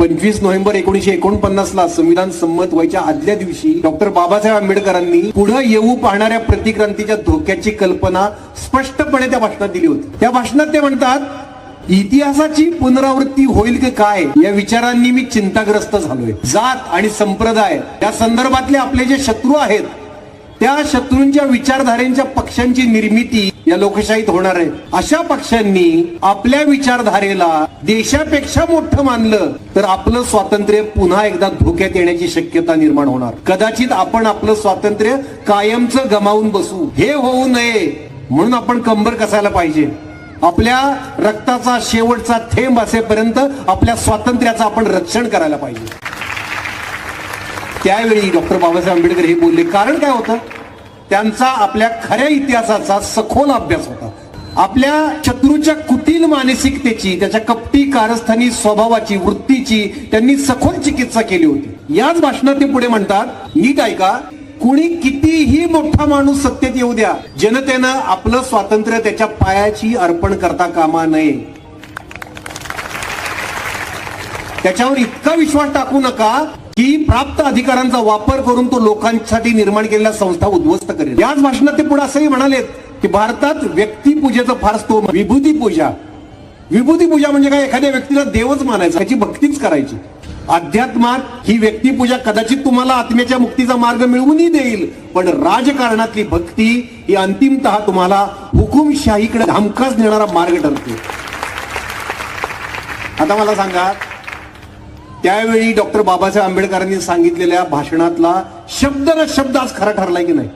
25 November 1949 ला संविधान संमत व्हायच्या आदल्या दिवशी डॉक्टर बाबासाहेब आंबेडकरांनी पुढे येऊ पाहणाऱ्या प्रतिक्रांतीच्या धोक्याची कल्पना स्पष्टपणे त्या भाषणात दिली होती। त्या भाषणात ते म्हणतात, इतिहासाची पुनरावृत्ती होईल की काय या विचारांनी मी चिंताग्रस्त झालोय। जात आणि संप्रदाय या संदर्भातले आपले जे शत्रू आहेत त्या शत्रूंच्या विचारधारेच्या पक्षांची निर्मिती या लोकशाहीत होणार आहे। अशा पक्षांनी आपल्या विचारधारेला देशापेक्षा मोठं मानलं तर आपलं स्वातंत्र्य पुन्हा एकदा धोक्यात येण्याची शक्यता निर्माण होणार। कदाचित आपण आपलं स्वातंत्र्य कायमचं गमावून बसू। हे होऊ नये म्हणून आपण कंबर कसायला पाहिजे। आपल्या रक्ताचा शेवटचा थेंब असेपर्यंत आपल्या स्वातंत्र्याचं आपण रक्षण करायला पाहिजे। त्यावेळी डॉक्टर बाबासाहेब आंबेडकर हे बोलले, कारण काय होतं, त्यांचा आपल्या खऱ्या इतिहासाचा सखोल अभ्यास होता। आपल्या शत्रूच्या कुटील मानसिकतेची, त्याच्या कपटी कारस्थानी स्वभावाची, वृत्तीची त्यांनी सखोल चिकित्सा केली होती। याच भाषणात ते पुढे म्हणतात, नीट ऐका, कुणी कितीही मोठा माणूस सत्तेत येऊ द्या, जनतेनं आपलं स्वातंत्र्य त्याच्या पायाची अर्पण करता कामा नये। त्याच्यावर इतका विश्वास टाकू नका की प्राप्त अधिकारांचा वापर करून तो लोकांसाठी निर्माण केलेल्या संस्था उद्ध्वस्त करेल। याच भाषणात ते पुढे असंही म्हणालेत की भारतात व्यक्तिपूजेचं फार स्तोम, विभूती पूजा। विभूती पूजा म्हणजे काय, एखाद्या व्यक्तीला देवच मानायचा, त्याची भक्तीच करायची। अध्यात्मात ही व्यक्तिपूजा कदाचित तुम्हाला आत्म्याच्या मुक्तीचा मार्ग मिळवूनही देईल, पण राजकारणातली भक्ती ही अंतिमतः तुम्हाला हुकुमशाहीकडे हमखास नेणारा मार्ग ठरते। आता मला सांगा, त्यावेळी डॉक्टर बाबासाहेब आंबेडकरांनी सांगितलेल्या भाषणातला शब्द न शब्द आज खरा ठरलाय की नाही?